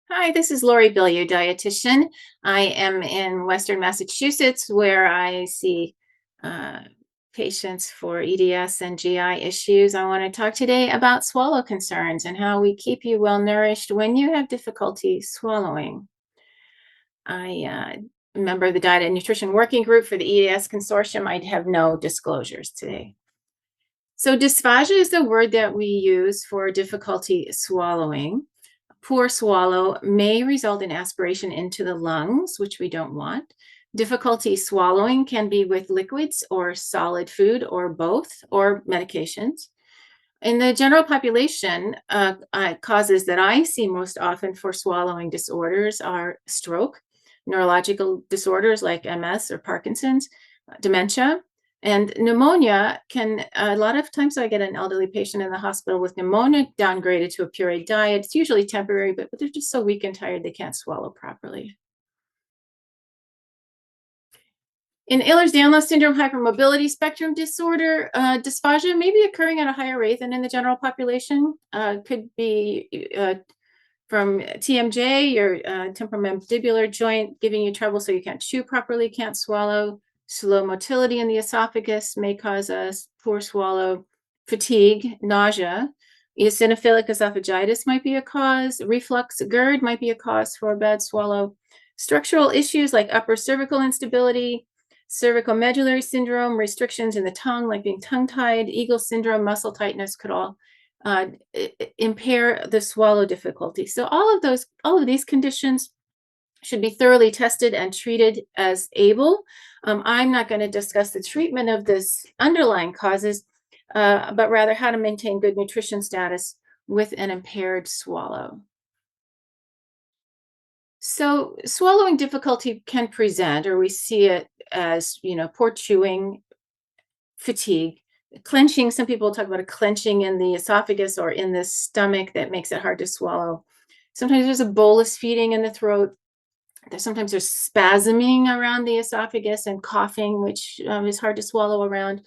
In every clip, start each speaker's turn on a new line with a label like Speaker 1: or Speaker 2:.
Speaker 1: Hi, this is Laurie Bilyeu, dietitian. I am in Western Massachusetts where I see uh, patients for EDS and GI issues. I want to talk today about swallow concerns and how we keep you well nourished when you have difficulty swallowing. I'm a member of the Diet and Nutrition Working Group for the EDS Consortium. I have no disclosures today. So, dysphagia is the word that we use for difficulty swallowing. Poor swallow may result in aspiration into the lungs, which we don't want. Difficulty swallowing can be with liquids or solid food or both, or medications. In the general population, causes that I see most often for swallowing disorders are stroke, neurological disorders like MS or Parkinson's, dementia, and pneumonia can, a lot of times I get an elderly patient in the hospital with pneumonia downgraded to a pureed diet. It's usually temporary, but they're just so weak and tired they can't swallow properly. In Ehlers Danlos syndrome, hypermobility spectrum disorder, dysphagia may be occurring at a higher rate than in the general population. Could be from TMJ, your temporomandibular joint, giving you trouble so you can't chew properly, can't swallow. Slow motility in the esophagus may cause us poor swallow. Fatigue, nausea. Eosinophilic esophagitis might be a cause. Reflux GERD might be a cause for a bad swallow. Structural issues like upper cervical instability, cervical medullary syndrome, restrictions in the tongue, like being tongue-tied, Eagle syndrome, muscle tightness could all impair the swallow difficulty. So all of these conditions should be thoroughly tested and treated as able. I'm not going to discuss the treatment of this underlying causes, but rather how to maintain good nutrition status with an impaired swallow. So swallowing difficulty can present, or we see it as, poor chewing, fatigue, clenching. Some people talk about a clenching in the esophagus or in the stomach that makes it hard to swallow. Sometimes there's a bolus feeding in the throat. Sometimes there's spasming around the esophagus and coughing, which is hard to swallow around.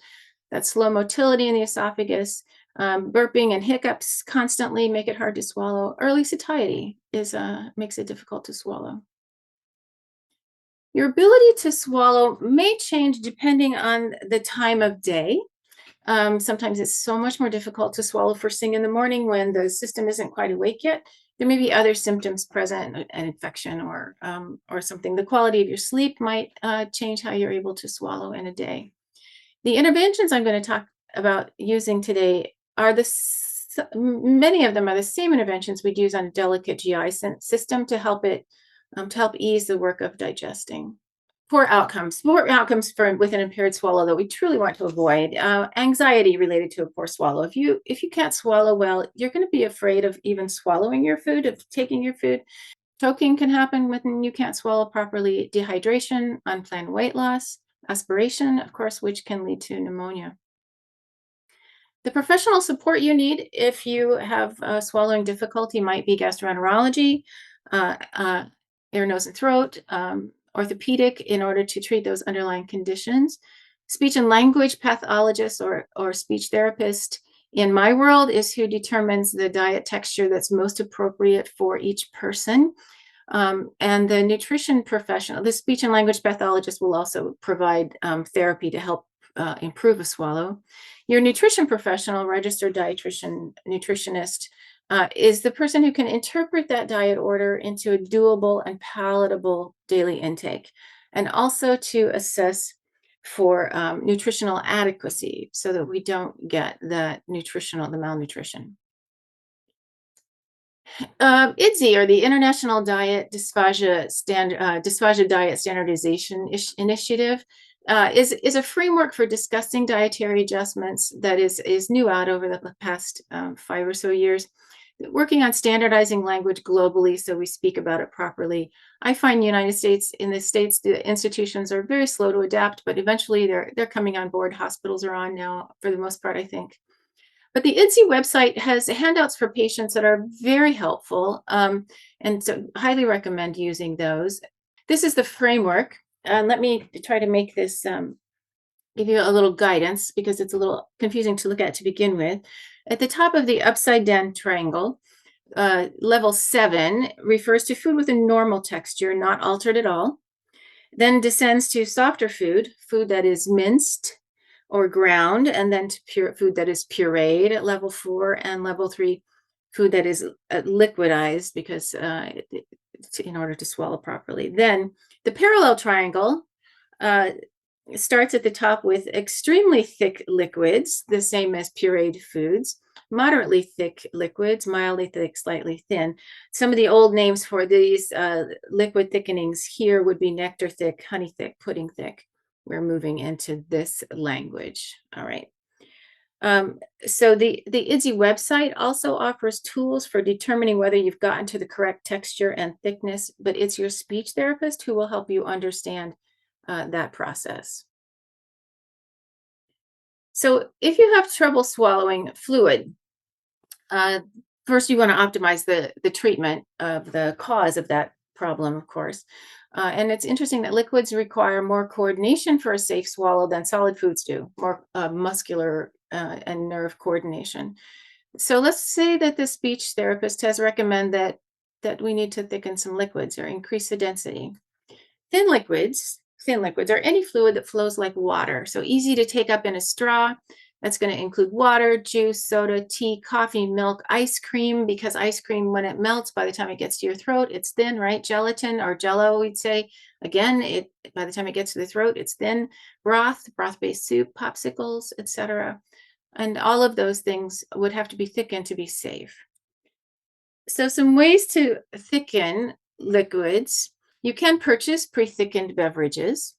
Speaker 1: That slow motility in the esophagus, burping and hiccups constantly make it hard to swallow. Early satiety makes it difficult to swallow. Your ability to swallow may change depending on the time of day. Sometimes it's so much more difficult to swallow first thing in the morning when the system isn't quite awake yet. There may be other symptoms present, an infection or something. The quality of your sleep might change how you're able to swallow in a day. The interventions I'm going to talk about using today are many of them are the same interventions we'd use on a delicate GI system to help ease the work of digesting. Poor outcomes for with an impaired swallow that we truly want to avoid. Anxiety related to a poor swallow. If you can't swallow well, you're going to be afraid of even swallowing your food, of taking your food. Choking can happen when you can't swallow properly. Dehydration, unplanned weight loss, aspiration, of course, which can lead to pneumonia. The professional support you need if you have swallowing difficulty might be gastroenterology, uh, uh, ear, nose, and throat, orthopedic in order to treat those underlying conditions, speech and language pathologist or speech therapist. In my world, is who determines the diet texture that's most appropriate for each person. And the nutrition professional, the speech and language pathologist will also provide therapy to help improve a swallow. Your nutrition professional, registered dietitian, nutritionist, is the person who can interpret that diet order into a doable and palatable daily intake, and also to assess for nutritional adequacy so that we don't get the malnutrition. IDSE, or the International Dysphagia Diet Standardization Initiative, is a framework for discussing dietary adjustments that is new out over the past 5 or so years, working on standardizing language globally so we speak about it properly. I find in the States, the institutions are very slow to adapt, but eventually they're coming on board. Hospitals are on now for the most part, I think. But the IDSE website has handouts for patients that are very helpful, and so highly recommend using those. This is the framework. Let me try to make this give you a little guidance because it's a little confusing to look at to begin with. At the top of the upside down triangle, Level 7 refers to food with a normal texture, not altered at all. Then descends to softer food, food that is minced or ground, and then to pure food that is pureed at level 4, and level 3, food that is liquidized because in order to swallow properly. Then the parallel triangle uh, starts at the top with extremely thick liquids, the same as pureed foods, moderately thick liquids, mildly thick, slightly thin. Some of the old names for these liquid thickenings here would be nectar thick, honey thick, pudding thick. We're moving into this language. All right. So the IDSE website also offers tools for determining whether you've gotten to the correct texture and thickness, but it's your speech therapist who will help you understand that process. So if you have trouble swallowing fluid, uh, first you want to optimize the treatment of the cause of that problem, of course. And it's interesting that liquids require more coordination for a safe swallow than solid foods do, more muscular and nerve coordination. So let's say that the speech therapist has recommended that we need to thicken some liquids or increase the density. Thin liquids are any fluid that flows like water, so easy to take up in a straw. That's going to include water, juice, soda, tea, coffee, milk, ice cream, because ice cream, when it melts, by the time it gets to your throat, it's thin, right? Gelatin or jello, we'd say. Again, by the time it gets to the throat, it's thin. Broth-based soup, popsicles, etc. And all of those things would have to be thickened to be safe. So some ways to thicken liquids. You can purchase pre-thickened beverages.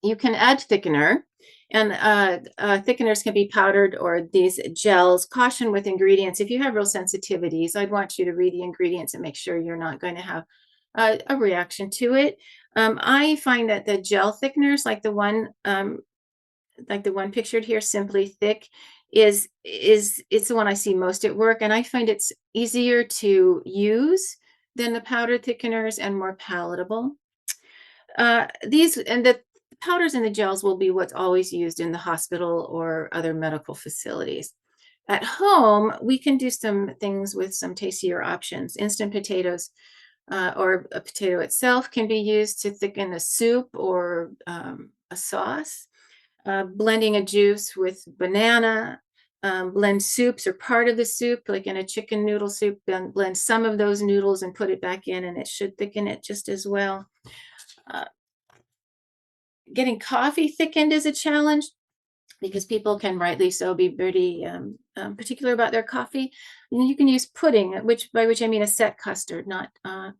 Speaker 1: You can add thickener, and thickeners can be powdered or these gels. Caution with ingredients. If you have real sensitivities, I'd want you to read the ingredients and make sure you're not going to have a reaction to it. I find that the gel thickeners, like the one pictured here, Simply Thick, is it's the one I see most at work, and I find it's easier to use than the powdered thickeners and more palatable. These and the powders and the gels will be what's always used in the hospital or other medical facilities. At home, we can do some things with some tastier options. Instant potatoes or a potato itself can be used to thicken a soup or a sauce. Blending a juice with banana, blend soups or part of the soup, like in a chicken noodle soup, then blend some of those noodles and put it back in, and it should thicken it just as well. Uh, Getting coffee thickened is a challenge because people can rightly so be pretty particular about their coffee. And you can use pudding, by which I mean a set custard, not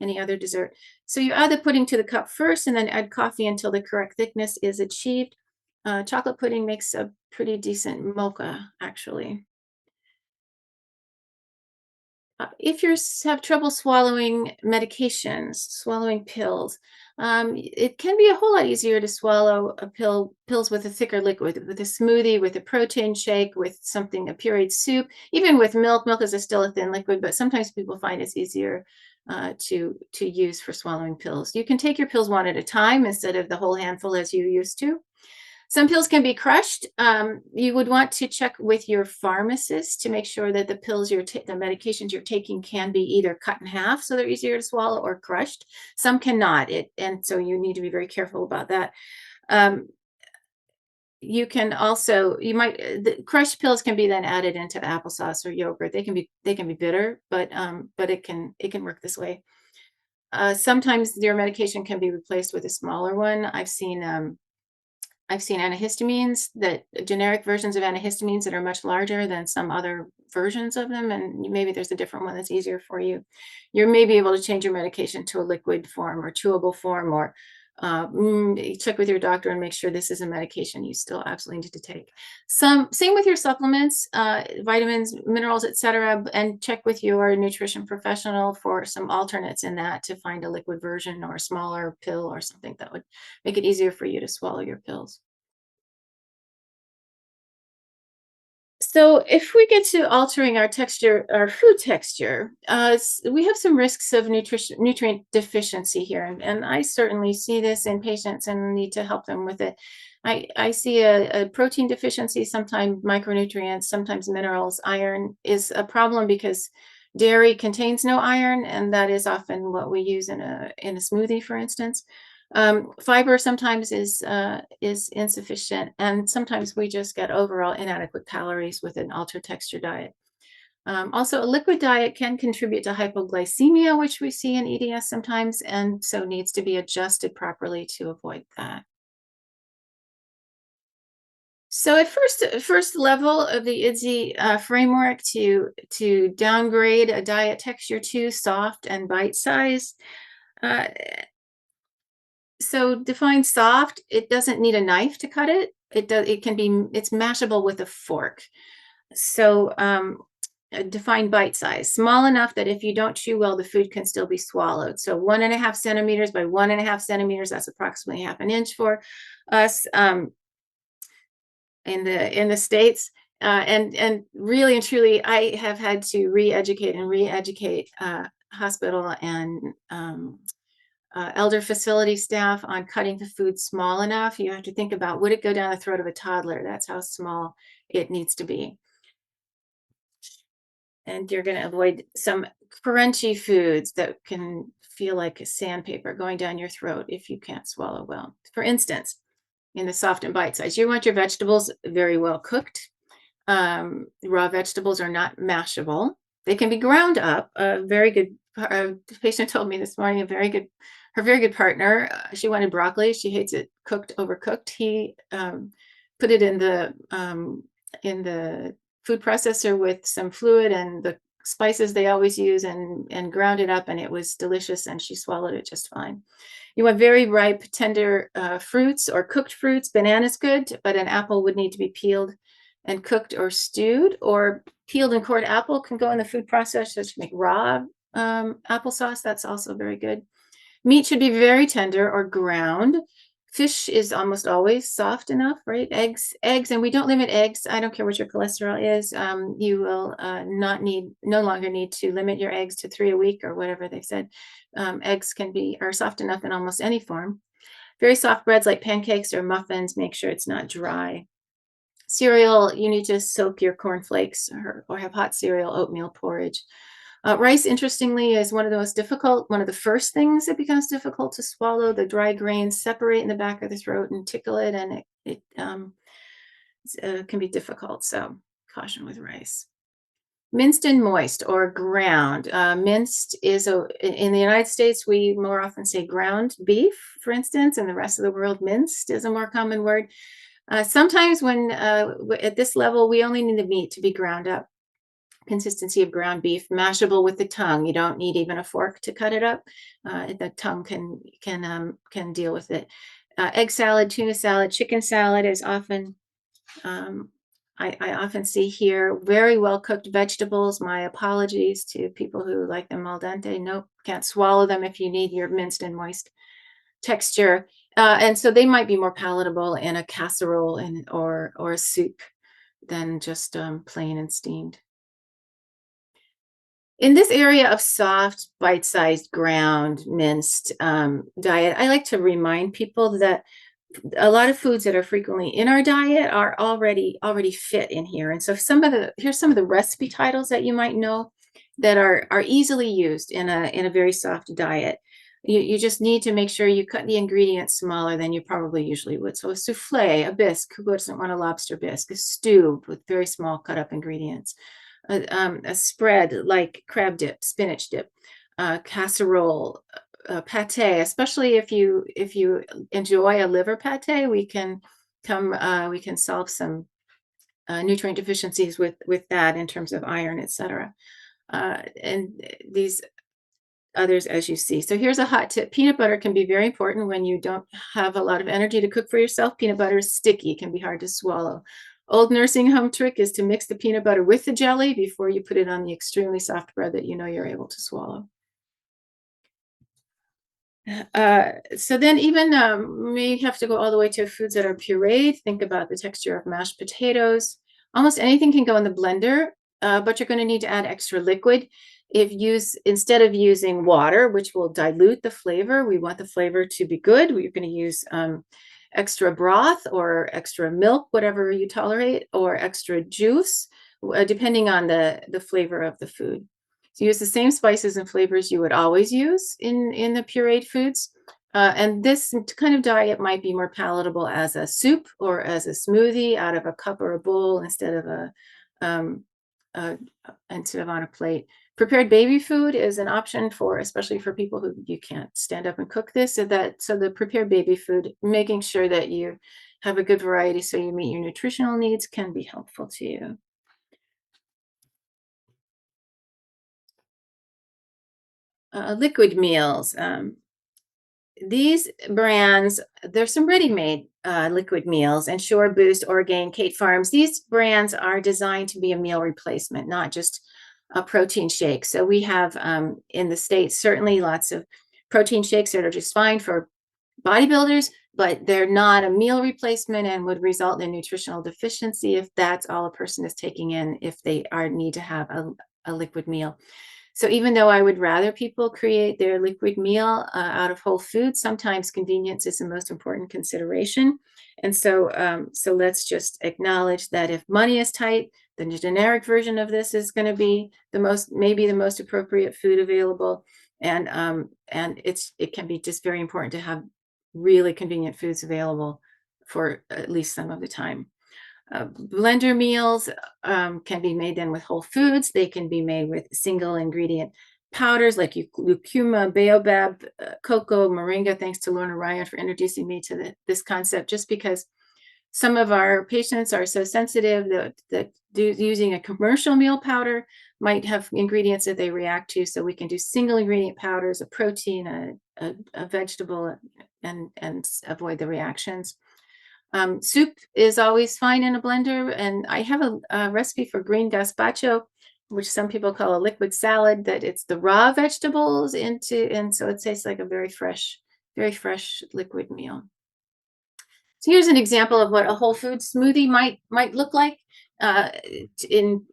Speaker 1: any other dessert. So you add the pudding to the cup first, and then add coffee until the correct thickness is achieved. Chocolate pudding makes a pretty decent mocha, actually. If you have trouble swallowing medications, swallowing pills, it can be a whole lot easier to swallow pills with a thicker liquid, with a smoothie, with a protein shake, with something, a pureed soup, even with milk. Milk is still a thin liquid, but sometimes people find it's easier to use for swallowing pills. You can take your pills one at a time instead of the whole handful as you used to. Some pills can be crushed. You would want to check with your pharmacist to make sure that the the medications you're taking can be either cut in half so they're easier to swallow or crushed. Some cannot, and so you need to be very careful about that. Um, you can also the crushed pills can be then added into applesauce or yogurt. They can be bitter, but it can work this way. Sometimes your medication can be replaced with a smaller one. I've seen antihistamines that generic versions of antihistamines that are much larger than some other versions of them, and maybe there's a different one that's easier for you. You may be able to change your medication to a liquid form or chewable form, or check with your doctor and make sure this is a medication you still absolutely need to take. Same with your supplements, vitamins, minerals, etc., and check with your nutrition professional for some alternates in that to find a liquid version or a smaller pill or something that would make it easier for you to swallow your pills. So if we get to altering our food texture, we have some risks of nutrient deficiency here, and I certainly see this in patients and need to help them with it. I see a protein deficiency, sometimes micronutrients, sometimes minerals. Iron is a problem because Dairy contains no iron, and that is often what we use in a smoothie, for instance. Fiber sometimes is insufficient, and sometimes we just get overall inadequate calories with an altered texture diet. Also, a liquid diet can contribute to hypoglycemia, which we see in EDS sometimes, and so needs to be adjusted properly to avoid that. So at first level of the IDSE framework to downgrade a diet texture to soft and bite size. Uh, so define soft. It doesn't need a knife to cut it. It can be. It's mashable with a fork. So define bite size, small enough that if you don't chew well, the food can still be swallowed. So 1.5 centimeters by 1.5 centimeters. That's approximately half an inch for us. In the States. And really and truly, I have had to re-educate hospital and elder facility staff on cutting the food small enough. You have to think about, would it go down the throat of a toddler? That's how small it needs to be. And you're going to avoid some crunchy foods that can feel like a sandpaper going down your throat if you can't swallow well. For instance, in the soft and bite size, you want your vegetables very well cooked. Raw vegetables are not mashable. They can be ground up. A very good patient told me this morning, her very good partner, she wanted broccoli. She hates it cooked, overcooked. He put it in the food processor with some fluid and the spices they always use, and ground it up, and it was delicious, and she swallowed it just fine. You want very ripe, tender fruits or cooked fruits. Banana's good, but an apple would need to be peeled and cooked or stewed, or peeled and cored apple can go in the food processor to make raw applesauce. That's also very good. Meat should be very tender or ground. Fish is almost always soft enough, right? Eggs, and we don't limit eggs. I don't care what your cholesterol is. You will no longer need to limit your eggs to 3 a week or whatever they've said. Eggs are soft enough in almost any form. Very soft breads like pancakes or muffins, make sure it's not dry. Cereal, you need to soak your cornflakes or have hot cereal, oatmeal porridge. Rice, interestingly, is one of the first things that becomes difficult to swallow. The dry grains separate in the back of the throat and tickle it, and it can be difficult. So caution with rice. Minced and moist or ground. Minced in the United States, we more often say ground beef, for instance. In the rest of the world, minced is a more common word. Sometimes at this level, we only need the meat to be ground up. Consistency of ground beef, mashable with the tongue. You don't need even a fork to cut it up. The tongue can deal with it. Egg salad, tuna salad, chicken salad is often. I often see here very well cooked vegetables. My apologies to people who like them al dente. Nope, can't swallow them if you need your minced and moist texture. And so they might be more palatable in a casserole or a soup than just plain and steamed. In this area of soft, bite-sized, ground, minced diet, I like to remind people that a lot of foods that are frequently in our diet are already fit in here. And so here's some of the recipe titles that you might know that are easily used in a very soft diet. You just need to make sure you cut the ingredients smaller than you probably usually would. So a souffle, a bisque, who doesn't want a lobster bisque, a stew with very small cut up ingredients, a spread like crab dip, spinach dip, casserole, pate, especially if you enjoy a liver pate, we can solve some nutrient deficiencies with that in terms of iron, etc. And these others as you see. So here's a hot tip. Peanut butter can be very important when you don't have a lot of energy to cook for yourself. Peanut butter is sticky, can be hard to swallow. Old nursing home trick is to mix the peanut butter with the jelly before you put it on the extremely soft bread that you know you're able to swallow. So then even we have to go all the way to foods that are pureed. Think about the texture of mashed potatoes. Almost anything can go in the blender, but you're going to need to add extra liquid. Instead of using water, which will dilute the flavor, we want the flavor to be good. We're going to use extra broth or extra milk, whatever you tolerate, or extra juice, depending on the flavor of the food. So use the same spices and flavors you would always use in the pureed foods. And this kind of diet might be more palatable as a soup or as a smoothie out of a cup or a bowl um, uh, instead of on a plate. Prepared baby food is an option for, especially for people who you can't stand up and cook this. So the prepared baby food, making sure that you have a good variety so you meet your nutritional needs, can be helpful to you. Liquid meals. These brands, there's some ready-made liquid meals, Ensure, Boost, Orgain, Kate Farms. These brands are designed to be a meal replacement, not just a protein shake. So we have in the States certainly lots of protein shakes that are just fine for bodybuilders, but they're not a meal replacement and would result in nutritional deficiency if that's all a person is taking in, if they are need to have a liquid meal. So even though I would rather people create their liquid meal out of whole foods, sometimes convenience is the most important consideration. And so let's just acknowledge that if money is tight, then the generic version of this is going to be maybe the most appropriate food available. And it can be just very important to have really convenient foods available for at least some of the time. Blender meals can be made then with whole foods. They can be made with single ingredient powders like lucuma, baobab, cocoa, moringa. Thanks to Lorna Ryan for introducing me to this concept, just because some of our patients are so sensitive that using a commercial meal powder might have ingredients that they react to. So we can do single ingredient powders, a protein, a vegetable, and avoid the reactions. Soup is always fine in a blender, and I have a recipe for green gazpacho, which some people call a liquid salad. That it's the raw vegetables and so it tastes like a very fresh liquid meal. So here's an example of what a whole food smoothie might look like in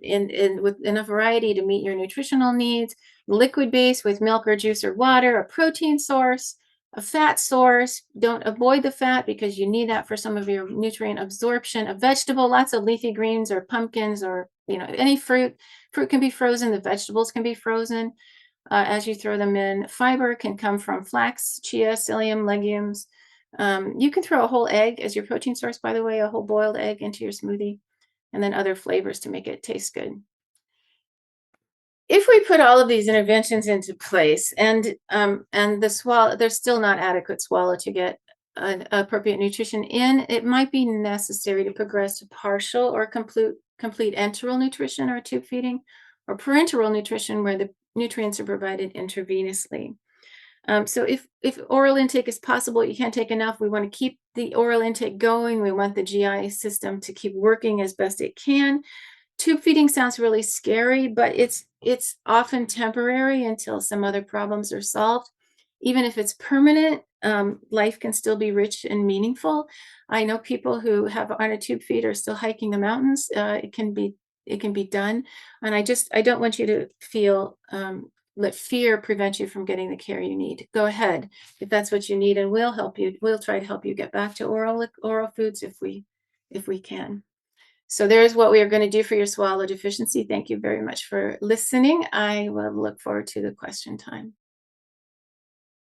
Speaker 1: with enough variety to meet your nutritional needs. Liquid base with milk or juice or water, a protein source, a fat source. Don't avoid the fat because you need that for some of your nutrient absorption. A vegetable, lots of leafy greens or pumpkins or any fruit. Fruit can be frozen. The vegetables can be frozen as you throw them in. Fiber can come from flax, chia, psyllium, legumes. You can throw a whole egg as your protein source, by the way, a whole boiled egg into your smoothie, and then other flavors to make it taste good. If we put all of these interventions into place and the swallow, there's still not adequate swallow to get an appropriate nutrition in, it might be necessary to progress to partial or complete enteral nutrition or tube feeding, or parenteral nutrition where the nutrients are provided intravenously. So if oral intake is possible, you can't take enough. We want to keep the oral intake going. We want the GI system to keep working as best it can. Tube feeding sounds really scary, but it's often temporary until some other problems are solved. Even if it's permanent, life can still be rich and meaningful. I know people who have on a tube feed are still hiking the mountains. It can be done, and I don't want you to feel let fear prevent you from getting the care you need. Go ahead if that's what you need, and we'll help you. We'll try to help you get back to oral foods if we can. So there's what we are going to do for your swallow deficiency. Thank you very much for listening. I will look forward to the question time.